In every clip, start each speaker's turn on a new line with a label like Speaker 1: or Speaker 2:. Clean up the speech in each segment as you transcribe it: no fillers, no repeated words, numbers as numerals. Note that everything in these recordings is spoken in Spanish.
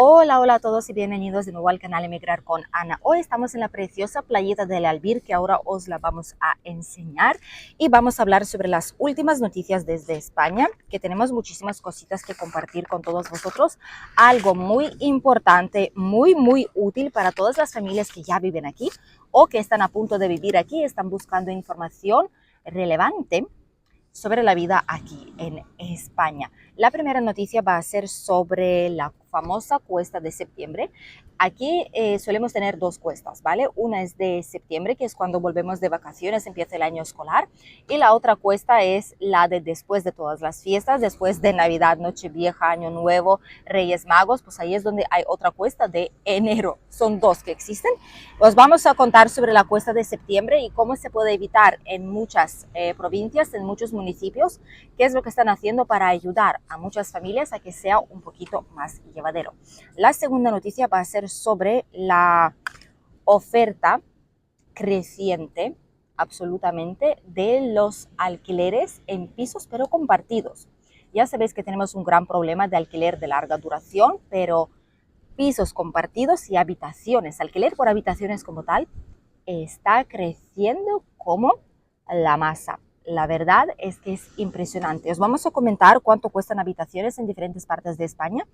Speaker 1: Hola, hola a todos y bienvenidos de nuevo al canal Emigrar con Ana. Hoy estamos en la preciosa playita del Albir que ahora os la vamos a enseñar y vamos a hablar sobre las últimas noticias desde España, que tenemos muchísimas cositas que compartir con todos vosotros. Algo muy importante, muy útil para todas las familias que ya viven aquí o que están a punto de vivir aquí, están buscando información relevante sobre la vida aquí en España. La primera noticia va a ser sobre la famosa cuesta de septiembre. Aquí solemos tener dos cuestas, ¿vale? Una es de septiembre, que es cuando volvemos de vacaciones, empieza el año escolar, y la otra cuesta es la de después de todas las fiestas, después de Navidad, Nochevieja, Año Nuevo, Reyes Magos, pues ahí es donde hay otra cuesta de enero. Son dos que existen. Os vamos a contar sobre la cuesta de septiembre y cómo se puede evitar en muchas provincias, en muchos municipios, qué es lo que están haciendo para ayudar a muchas familias a que sea un poquito más llevadero. La segunda noticia va a ser sobre la oferta creciente absolutamente de los alquileres en pisos pero compartidos. Ya sabéis que tenemos un gran problema de alquiler de larga duración, pero pisos compartidos y habitaciones, alquiler por habitaciones como tal, está creciendo como la masa. La verdad es que es impresionante. Os vamos a comentar cuánto cuestan habitaciones en diferentes partes de España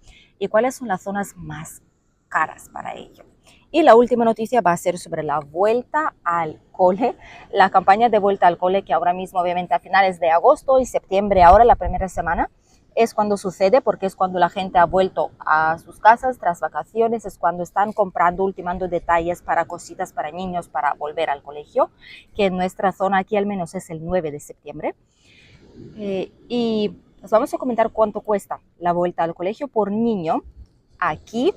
Speaker 1: y cuáles son las zonas más caras para ello. Y la última noticia va a ser sobre la vuelta al cole, la campaña de vuelta al cole que ahora mismo obviamente a finales de agosto y septiembre, ahora la primera semana, es cuando sucede porque es cuando la gente ha vuelto a sus casas tras vacaciones, es cuando están comprando, ultimando detalles para cositas para niños para volver al colegio, que en nuestra zona aquí al menos es el 9 de septiembre. Y os vamos a comentar cuánto cuesta la vuelta al colegio por niño aquí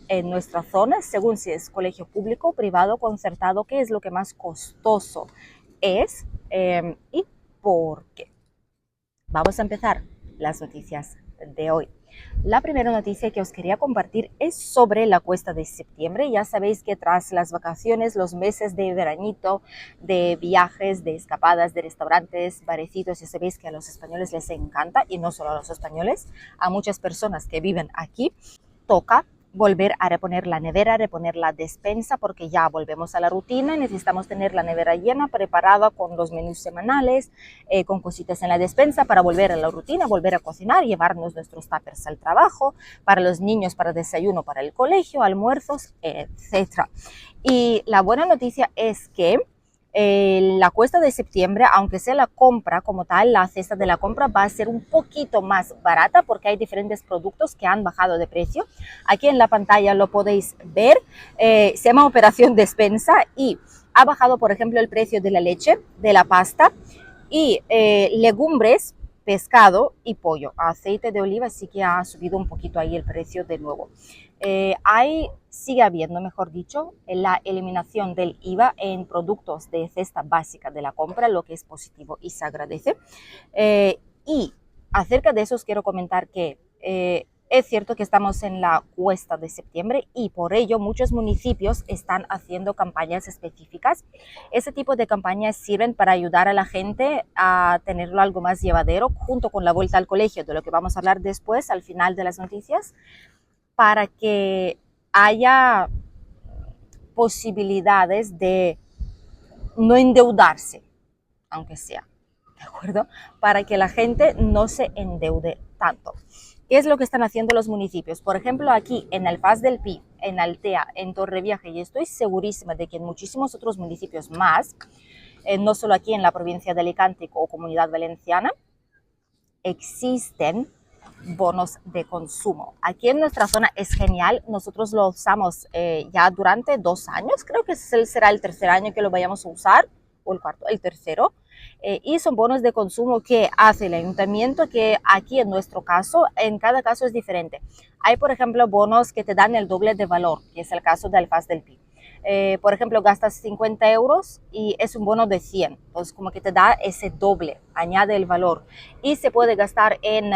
Speaker 1: en nuestra zona, según si es colegio público, privado, concertado, qué es lo que más costoso es y por qué. Vamos a empezar las noticias de hoy. La primera noticia que os quería compartir es sobre la cuesta de septiembre. Ya sabéis que tras las vacaciones, los meses de veranito, de viajes, de escapadas, de restaurantes, barecitos, ya sabéis que a los españoles les encanta, y no solo a los españoles, a muchas personas que viven aquí, toca volver a reponer la nevera, reponer la despensa, porque ya volvemos a la rutina y necesitamos tener la nevera llena, preparada con los menús semanales, con cositas en la despensa para volver a la rutina, volver a cocinar, llevarnos nuestros tuppers al trabajo, para los niños, para desayuno, para el colegio, almuerzos, etc. Y la buena noticia es que la cuesta de septiembre, aunque sea la compra como tal, la cesta de la compra va a ser un poquito más barata porque hay diferentes productos que han bajado de precio. Aquí en la pantalla lo podéis ver, se llama Operación Despensa y ha bajado, por ejemplo, el precio de la leche, de la pasta y legumbres, pescado y pollo. Aceite de oliva sí que ha subido un poquito ahí el precio de nuevo. Sigue habiendo, mejor dicho, la eliminación del IVA en productos de cesta básica de la compra, lo que es positivo y se agradece. Y acerca de eso os quiero comentar que es cierto que estamos en la cuesta de septiembre y por ello muchos municipios están haciendo campañas específicas. Ese tipo de campañas sirven para ayudar a la gente a tenerlo algo más llevadero, junto con la vuelta al colegio, de lo que vamos a hablar después al final de las noticias, para que haya posibilidades de no endeudarse, aunque sea, ¿de acuerdo? Para que la gente no se endeude tanto. ¿Qué es lo que están haciendo los municipios? Por ejemplo, aquí en el Pas del Pi, en Altea, en Torrevieja, y estoy segurísima de que en muchísimos otros municipios más, no solo aquí en la provincia de Alicante o Comunidad Valenciana, existen bonos de consumo. Aquí en nuestra zona es genial, nosotros lo usamos ya durante 2 años, creo que será el tercer año que lo vayamos a usar, o el cuarto, el tercero, y son bonos de consumo que hace el ayuntamiento, que aquí en nuestro caso, en cada caso es diferente. Hay, por ejemplo, bonos que te dan el doble de valor, que es el caso del Pas del Pi. Por ejemplo, gastas 50 euros y es un bono de 100, entonces como que te da ese doble, añade el valor. Y se puede gastar en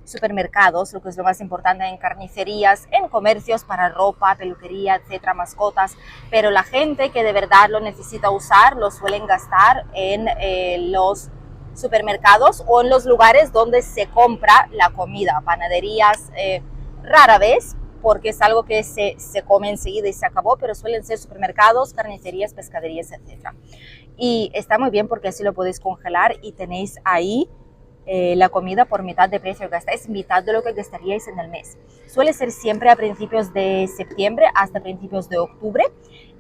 Speaker 1: supermercados, lo que es lo más importante, en carnicerías, en comercios para ropa, peluquería, etcétera, mascotas, pero la gente que de verdad lo necesita usar lo suelen gastar en los supermercados o en los lugares donde se compra la comida, panaderías, rara vez porque es algo que se come enseguida y se acabó, pero suelen ser supermercados, carnicerías, pescaderías, etc. Y está muy bien porque así lo podéis congelar y tenéis ahí la comida por mitad de precio, gastáis mitad de lo que gastaríais en el mes. Suele ser siempre a principios de septiembre hasta principios de octubre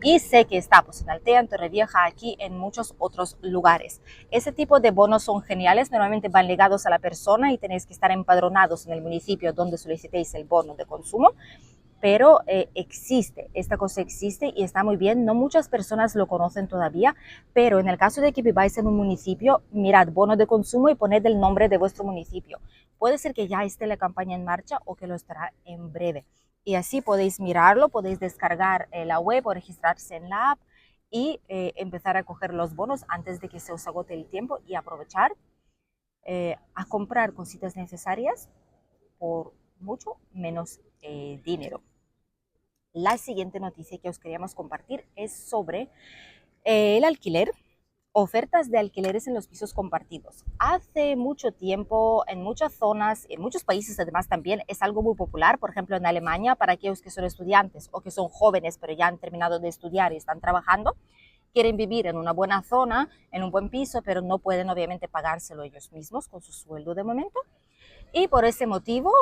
Speaker 1: y sé que está pues, en Altea, en Torrevieja, aquí en muchos otros lugares. Ese tipo de bonos son geniales, normalmente van ligados a la persona y tenéis que estar empadronados en el municipio donde solicitéis el bono de consumo, pero existe, esta cosa existe y está muy bien. No muchas personas lo conocen todavía, pero en el caso de que viváis en un municipio, mirad bono de consumo y poned el nombre de vuestro municipio. Puede ser que ya esté la campaña en marcha o que lo estará en breve. Y así podéis mirarlo, podéis descargar la web o registrarse en la app y empezar a coger los bonos antes de que se os agote el tiempo y aprovechar a comprar cositas necesarias por mucho menos dinero. La siguiente noticia que os queríamos compartir es sobre el alquiler, ofertas de alquileres en los pisos compartidos. Hace mucho tiempo, en muchas zonas, en muchos países además también, es algo muy popular. Por ejemplo, en Alemania, para aquellos que son estudiantes o que son jóvenes pero ya han terminado de estudiar y están trabajando, quieren vivir en una buena zona, en un buen piso, pero no pueden obviamente pagárselo ellos mismos con su sueldo de momento. Y por ese motivo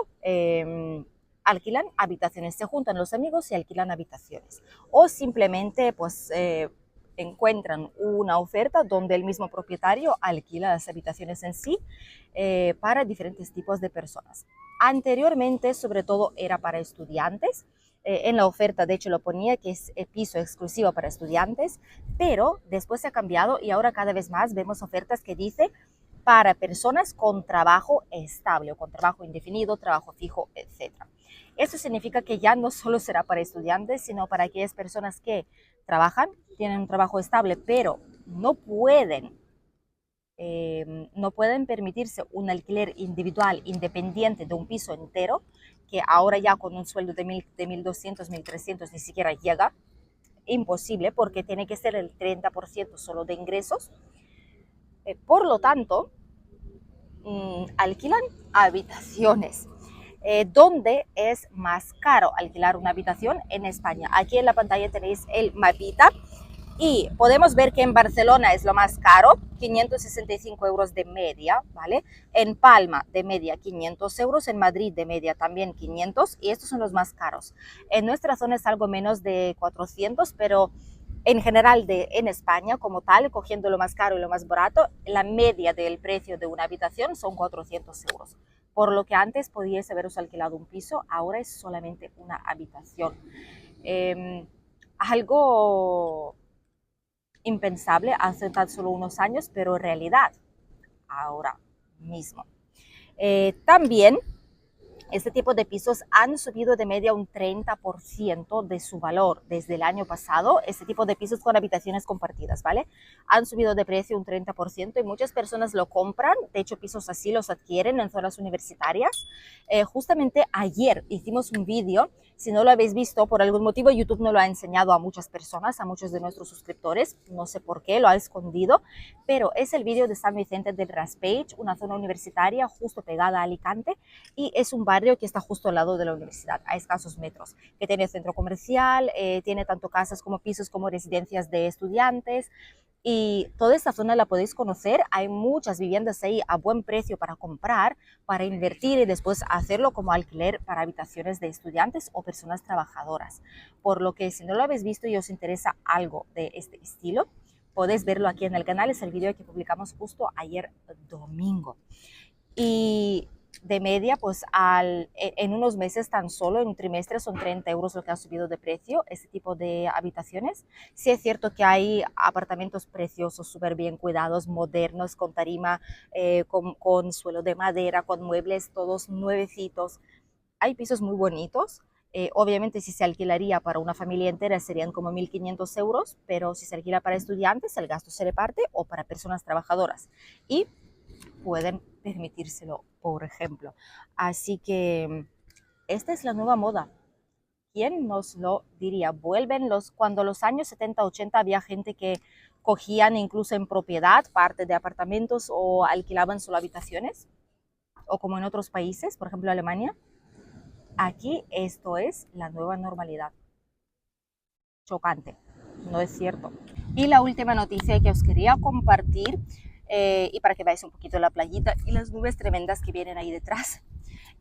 Speaker 1: alquilan habitaciones, se juntan los amigos y alquilan habitaciones. O simplemente pues encuentran una oferta donde el mismo propietario alquila las habitaciones en sí para diferentes tipos de personas. Anteriormente, sobre todo, era para estudiantes. En la oferta, de hecho, lo ponía que es piso exclusivo para estudiantes, pero después se ha cambiado y ahora cada vez más vemos ofertas que dice para personas con trabajo estable o con trabajo indefinido, trabajo fijo, etc. Eso significa que ya no solo será para estudiantes, sino para aquellas personas que trabajan, tienen un trabajo estable, pero no pueden permitirse un alquiler individual independiente de un piso entero, que ahora ya con un sueldo de 1.200, 1.300 ni siquiera llega, imposible porque tiene que ser el 30% solo de ingresos. Por lo tanto, alquilan habitaciones. ¿Dónde es más caro alquilar una habitación? En España. Aquí en la pantalla tenéis el mapita y podemos ver que en Barcelona es lo más caro, 565 euros de media, ¿vale? En Palma de media 500 euros, en Madrid de media también 500 y estos son los más caros. En nuestra zona es algo menos de 400, pero en general en España como tal, cogiendo lo más caro y lo más barato, la media del precio de una habitación son 400 euros. Por lo que antes podíais haberos alquilado un piso, ahora es solamente una habitación. Algo impensable hace tan solo unos años, pero realidad ahora mismo. También este tipo de pisos han subido de media un 30% de su valor desde el año pasado. Este tipo de pisos con habitaciones compartidas, ¿vale? Han subido de precio un 30% y muchas personas lo compran. De hecho, pisos así los adquieren en zonas universitarias. Justamente ayer hicimos un vídeo. Si no lo habéis visto, por algún motivo YouTube no lo ha enseñado a muchas personas, a muchos de nuestros suscriptores. No sé por qué, lo ha escondido. Pero es el vídeo de San Vicente del Raspeig, una zona universitaria justo pegada a Alicante. Y es un barrio que está justo al lado de la universidad, a escasos metros, que tiene centro comercial, tiene tanto casas como pisos como residencias de estudiantes. Y toda esta zona la podéis conocer, hay muchas viviendas ahí a buen precio para comprar, para invertir y después hacerlo como alquiler para habitaciones de estudiantes o personas trabajadoras. Por lo que si no lo habéis visto y os interesa algo de este estilo, podéis verlo aquí en el canal, es el video que publicamos justo ayer domingo. Y de media, pues en unos meses tan solo, en un trimestre, son 30 euros lo que ha subido de precio este tipo de habitaciones. Sí es cierto que hay apartamentos preciosos, súper bien cuidados, modernos, con tarima, con suelo de madera, con muebles todos nuevecitos. Hay pisos muy bonitos. Obviamente si se alquilaría para una familia entera serían como 1.500 euros, pero si se alquila para estudiantes el gasto se reparte o para personas trabajadoras. Y pueden permitírselo, por ejemplo. Así que esta es la nueva moda. ¿Quién nos lo diría? Cuando los años 70, 80 había gente que cogían incluso en propiedad parte de apartamentos o alquilaban solo habitaciones, o como en otros países, por ejemplo Alemania. Aquí esto es la nueva normalidad. Chocante, no es cierto. Y la última noticia que os quería compartir, y para que veáis un poquito la playita y las nubes tremendas que vienen ahí detrás,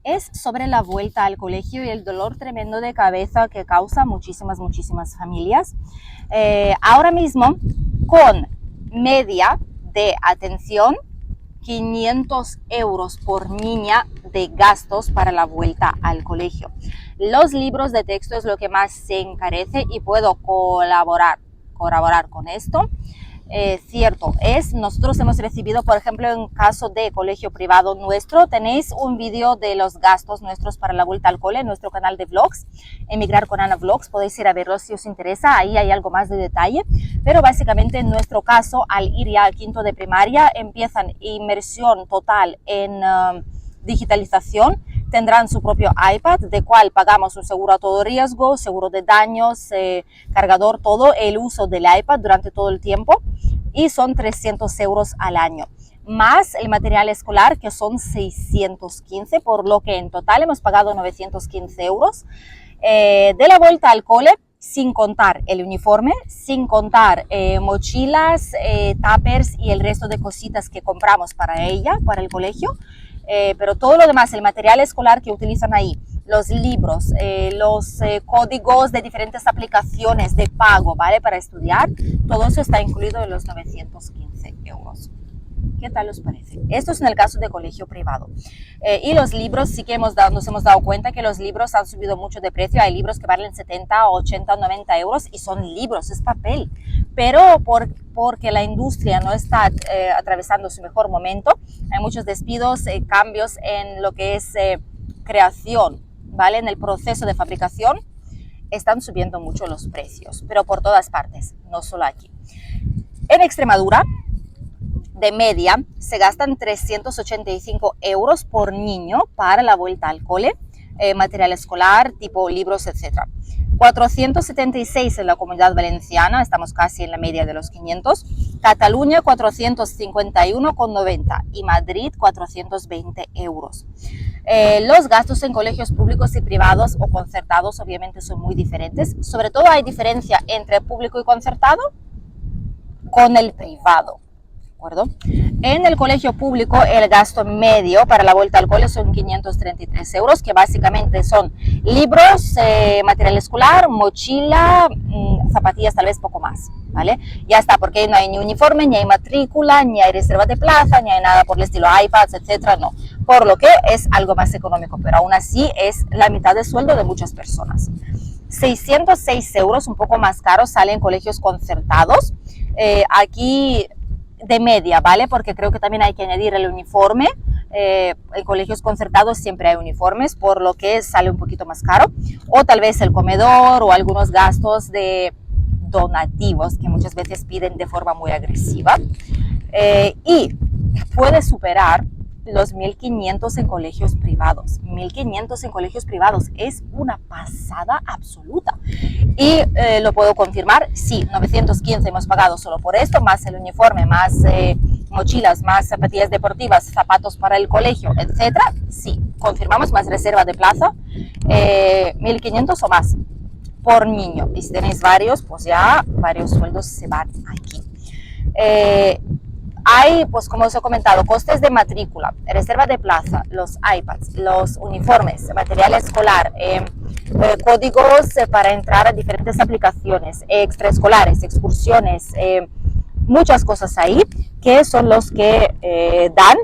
Speaker 1: es sobre la vuelta al colegio y el dolor tremendo de cabeza que causa muchísimas familias. Ahora mismo, con media de atención, 500 euros por niña de gastos para la vuelta al colegio. Los libros de texto es lo que más se encarece y puedo colaborar con esto. Cierto es, nosotros hemos recibido, por ejemplo, en caso de colegio privado nuestro, tenéis un vídeo de los gastos nuestros para la vuelta al cole en nuestro canal de vlogs, Emigrar con Ana Vlogs, podéis ir a verlo si os interesa, ahí hay algo más de detalle, pero básicamente en nuestro caso, al ir ya al quinto de primaria, empiezan inmersión total en digitalización, tendrán su propio iPad, de cual pagamos un seguro a todo riesgo, seguro de daños, cargador, todo el uso del iPad durante todo el tiempo, y son 300 euros al año, más el material escolar, que son 615, por lo que en total hemos pagado 915 euros. De la vuelta al cole, sin contar el uniforme, sin contar mochilas, tuppers y el resto de cositas que compramos para ella, para el colegio, pero todo lo demás, el material escolar que utilizan ahí, los libros, los códigos de diferentes aplicaciones de pago, ¿vale? Para estudiar, todo eso está incluido en los 915 euros. ¿Qué tal os parece? Esto es en el caso de colegio privado. Y los libros, sí que nos hemos dado cuenta que los libros han subido mucho de precio. Hay libros que valen 70, 80, 90 euros y son libros, es papel. Pero porque la industria no está atravesando su mejor momento, hay muchos despidos, cambios en lo que es creación, ¿vale? En el proceso de fabricación están subiendo mucho los precios, pero por todas partes, no solo aquí. En Extremadura, de media, se gastan 385 euros por niño para la vuelta al cole, material escolar, tipo libros, etc. 476 en la Comunidad Valenciana, estamos casi en la media de los 500, Cataluña 451,90 y Madrid 420 euros. Los gastos en colegios públicos y privados o concertados obviamente son muy diferentes, sobre todo hay diferencia entre público y concertado con el privado. En el colegio público el gasto medio para la vuelta al cole son 533 euros, que básicamente son libros, material escolar, mochila, zapatillas, tal vez poco más, ¿vale? Ya está, porque no hay ni uniforme, ni hay matrícula, ni hay reserva de plaza, ni hay nada por el estilo iPads, etcétera, no. Por lo que es algo más económico, pero aún así es la mitad del sueldo de muchas personas. 606 euros, un poco más caro, sale en colegios concertados. Aquí de media, ¿vale? Porque creo que también hay que añadir el uniforme. En colegios concertados siempre hay uniformes, por lo que sale un poquito más caro. O tal vez el comedor o algunos gastos de donativos que muchas veces piden de forma muy agresiva. Y puede superar los 1.500 en colegios privados. 1.500 en colegios privados es una pasada absoluta. Y lo puedo confirmar, sí, 915 hemos pagado solo por esto, más el uniforme, más mochilas, más zapatillas deportivas, zapatos para el colegio, etcétera. Sí, confirmamos, más reserva de plaza, 1.500 o más por niño. Y si tenéis varios, pues ya varios sueldos se van aquí. Hay, pues como os he comentado, costes de matrícula, reserva de plaza, los iPads, los uniformes, material escolar, códigos para entrar a diferentes aplicaciones, extraescolares, excursiones, muchas cosas ahí que son los que dan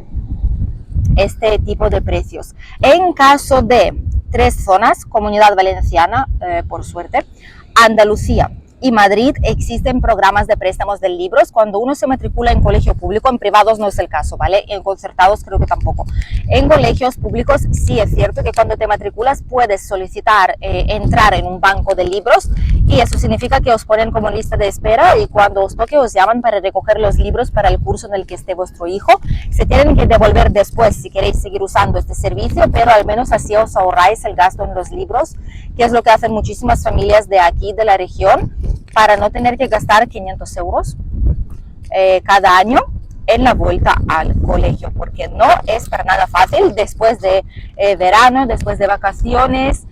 Speaker 1: este tipo de precios. En caso de 3 zonas, Comunidad Valenciana, por suerte, Andalucía y Madrid, existen programas de préstamos de libros cuando uno se matricula en colegio público. En privados no es el caso, ¿vale? En concertados creo que tampoco. En colegios públicos sí es cierto que cuando te matriculas puedes solicitar entrar en un banco de libros, y eso significa que os ponen como lista de espera, y cuando os toque os llaman para recoger los libros para el curso en el que esté vuestro hijo. Se tienen que devolver después si queréis seguir usando este servicio, pero al menos así os ahorráis el gasto en los libros, que es lo que hacen muchísimas familias de aquí, de la región, para no tener que gastar 500 euros cada año en la vuelta al colegio, porque no es para nada fácil después de verano, después de vacaciones.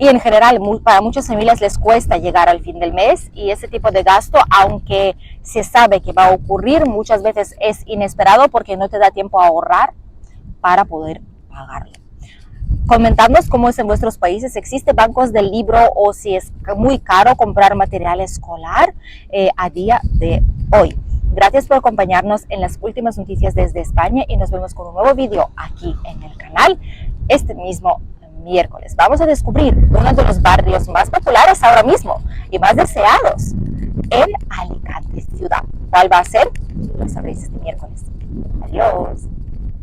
Speaker 1: Y en general para muchas familias les cuesta llegar al fin del mes, y ese tipo de gasto, aunque se sabe que va a ocurrir, muchas veces es inesperado porque no te da tiempo a ahorrar para poder pagarlo. Comentadnos cómo es en vuestros países, ¿existe bancos del libro o si es muy caro comprar material escolar a día de hoy? Gracias por acompañarnos en las últimas noticias desde España, y nos vemos con un nuevo video aquí en el canal este mismo miércoles. Vamos a descubrir uno de los barrios más populares ahora mismo y más deseados en Alicante ciudad. ¿Cuál va a ser? Lo sabréis este miércoles. Adiós.